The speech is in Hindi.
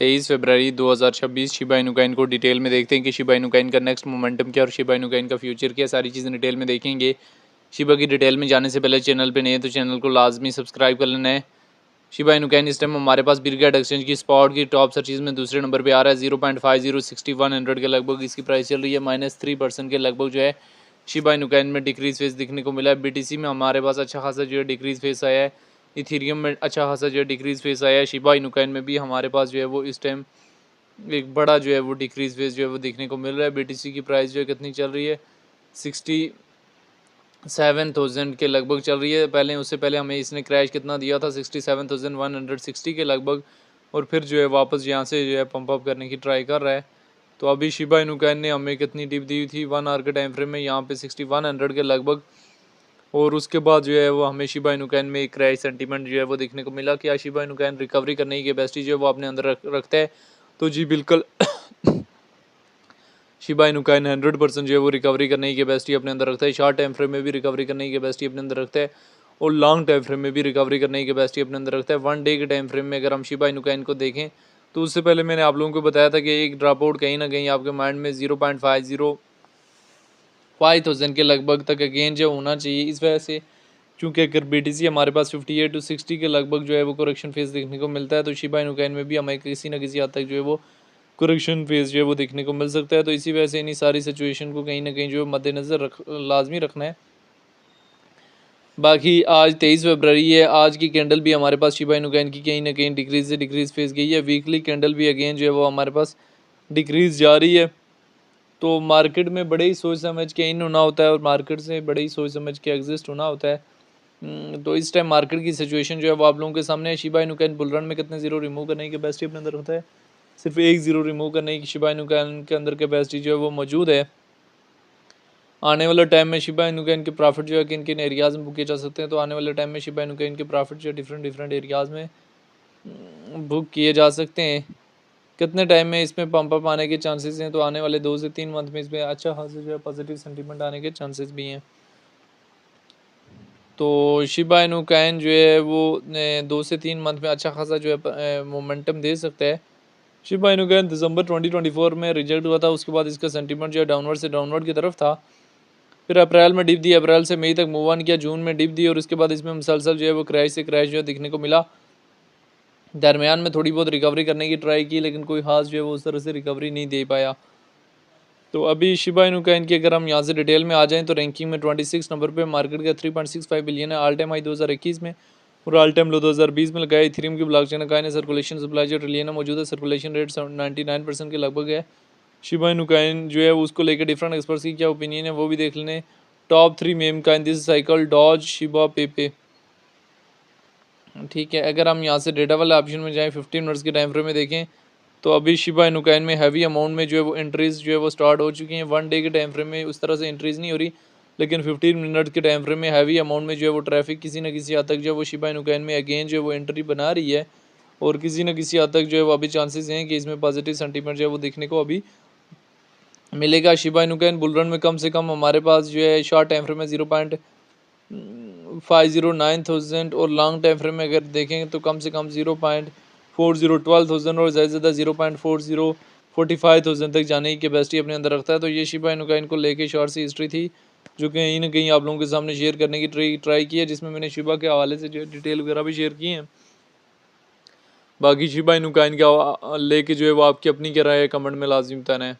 23 फरवरी 2026 शिबा इनू कॉइन को डिटेल में देखते हैं कि शिबा इनू कॉइन का नेक्स्ट मोमेंटम क्या और शिबा इनू कॉइन का फ्यूचर क्या, सारी चीज़ें डिटेल में देखेंगे। शिबा की डिटेल में जाने से पहले चैनल पे नए हैं तो चैनल को लाजमी सब्सक्राइब कर लेना है। शिबा इनू कॉइन इस टाइम हमारे पास बिरगेट एक्सचेंज की स्पॉट की टॉप सर्चेज में दूसरे नंबर पे आ रहा है। 0.5061 के लगभग इसकी प्राइस चल रही है। -3% के लगभग जो है शिबा इनू कॉइन में डिक्रीज फेस दिखने को मिला है। BTC में हमारे पास अच्छा खासा जो है डिक्रीज फेस आया है। इथेरियम में अच्छा खासा जो है डिक्रीज फेस आया है। शिबा इनू कॉइन में भी हमारे पास जो है वो इस टाइम एक बड़ा जो है वो डिक्रीज फेस जो है वो देखने को मिल रहा है। BTC की प्राइस जो है कितनी चल रही है, 67,000 के लगभग चल रही है। पहले उससे पहले हमें इसने क्रैश कितना दिया था, 67,160 के लगभग, और फिर जो है वापस यहाँ से जो है पंप अप करने की ट्राई कर रहा है। तो अभी शिबा इनू कॉइन ने हमें कितनी डिप दी थी 1 आवर के टाइम फ्रेम में, यहाँ पे 6100 के लगभग, और उसके बाद जो है वो हमें शिबा इनू कॉइन में एक क्रैश सेंटीमेंट जो है वो देखने को मिला कि शिबा इनू कॉइन रिकवरी करने की कैपेसिटी जो है वो अपने अंदर रखता है। तो जी बिल्कुल शिबा इनू कॉइन 100% जो है वो रिकवरी करने की कैपेसिटी अपने अंदर रखता है। शॉर्ट टाइम फ्रेम में भी रिकवरी करने की कैपेसिटी अपने अंदर रखता है और लॉन्ग टाइम फ्रेम में भी रिकवरी करने की कैपेसिटी अपने अंदर रखता है। 1 डे के टाइम फ्रेम में अगर हम शिबा इनू कॉइन को देखें तो उससे पहले मैंने आप लोगों को बताया था कि एक ड्रॉप आउट कहीं ना कहीं आपके माइंड में 0.505,000 के लगभग तक अगेन जो होना चाहिए। इस वजह से चूँकि अगर BTC हमारे पास 58 to 60 के लगभग जो है वो करेक्शन फेज देखने को मिलता है, तो शिबा इनू कॉइन में भी हमें किसी न किसी हद तक जो है वो करेक्शन फेज जो है वो देखने को मिल सकता है। तो इसी वजह से इन्हीं सारी सिचुएशन को कहीं ना कहीं जो है मद्देनज़र लाजमी रखना है। बाकी आज 23 फरवरी है, आज की कैंडल भी हमारे पास शिबा इनू कॉइन की कहीं ना कहीं डिक्रीज से डिक्रीज फेज गई है। वीकली कैंडल भी अगेन जो है वो हमारे पास डिक्रीज जा रही है। तो मार्केट में बड़े ही सोच समझ के इन होना होता है और मार्केट से बड़े ही सोच समझ के एग्जिस्ट होना होता है। तो इस टाइम मार्केट की सिचुएशन जो है वो आप लोगों के सामने है। Shiba Inu coin bull run में कितने जीरो रिमूव करने की कैपेसिटी अपने अंदर होता है, सिर्फ एक ज़ीरो रिमूव करने की शिबा इनू कॉइन के अंदर कैपेसिटी जो है वो मौजूद है। आने वाले टाइम में शिबा इनू कॉइन के प्रॉफिट जो है किन किन एरियाज़ में बुक किए जा सकते हैं, तो आने वाले टाइम में शिबा इनू कॉइन के प्रॉफिट जो है डिफरेंट एरियाज़ में बुक किए जा सकते हैं। कितने टाइम में इसमें पंप अप आने के चांसेस हैं, तो आने वाले 2 से 3 मंथ में इसमें अच्छा खासा जो है पॉजिटिव सेंटीमेंट आने के चांसेस भी हैं। तो शिबा इनू कॉइन जो है वो 2 से 3 मंथ में अच्छा खासा जो है मोमेंटम दे सकता है। शिबा इनू कॉइन दिसंबर 2024 में रिजेक्ट हुआ था, उसके बाद इसका सेंटीमेंट जो है डाउनवर्ड से डाउनवर्ड की तरफ था। फिर अप्रैल में डिप दी, अप्रैल से मई तक मूव ऑन किया, जून में डिप दी और उसके बाद इसमें मुसलसल जो है वो क्रैश से क्रैश जो है दिखने को मिला। दरमियान में थोड़ी बहुत रिकवरी करने की ट्राई की, लेकिन कोई खास जो है वो उस तरह से रिकवरी नहीं दे पाया। तो अभी शिबा इनू कॉइन की अगर हम यहाँ से डिटेल में आ जाएं तो रैंकिंग में 26 नंबर पे मार्केट का 3.65 बिलियन है। ऑल टाइम हाई 2021 में और ऑल टाइम लो 2020 में लगाया। इथेरियम की ब्लॉकचेन कॉइन है, सर्कुलेशन सप्लाई जो ट्रिलियन में मौजूद है, सर्कुलेशन रेट 99% के लगभग है। शिबा इनू कॉइन जो है उसको लेकर डिफरेंट एक्सपर्ट्स की क्या ओपिनियन है वो भी देख लें। Top 3 meme coin this cycle Doge Shiba Pepe, ठीक है। अगर हम यहाँ से डेटा वाले ऑप्शन में जाएँ 15 मिनट्स के टाइम फ्रेम में देखें तो अभी शिबा इनू कॉइन में हैवी अमाउंट में जो है वो एंट्रीज जो है वो स्टार्ट हो चुकी हैं। 1 डे के टाइम फ्रेम में उस तरह से एंट्रीज नहीं हो रही, लेकिन 15 मिनट के टाइम फ्रेम में हैवी अमाउंट में जो है वो ट्रैफिक किसी न किसी हद तक जो है वो शिबा इनू कॉइन में अगेन जो है वो एंट्री बना रही है और किसी न किसी हद तक जो है वो अभी चांसेस हैं कि इसमें पॉजिटिव सेंटीमेंट जो है वो देखने को अभी मिलेगा। Shiba Inu coin bull run में कम से कम हमारे पास जो है शॉर्ट टाइम फ्रेम में 0.509,000 और लॉन्ग टाइम फ्रेम में अगर देखें तो कम से कम 0.4012,000 और ज़्यादा से ज़्यादा 0.4045,000 तक जाने की कैपेसिटी अपने अंदर रखता है। तो ये शिबा इनू कॉइन को लेके शॉर्ट सी हिस्ट्री थी जो कि कहीं ना कहीं आप लोगों के सामने शेयर करने की ट्राई की है, जिसमें मैंने शिबा के हवाले से जो डिटेल वगैरह भी शेयर की हैं। बाकी शिबा इनू कॉइन का लेके जो है वो आपकी अपनी क्या राय है कमेंट में लाजिम बताना है।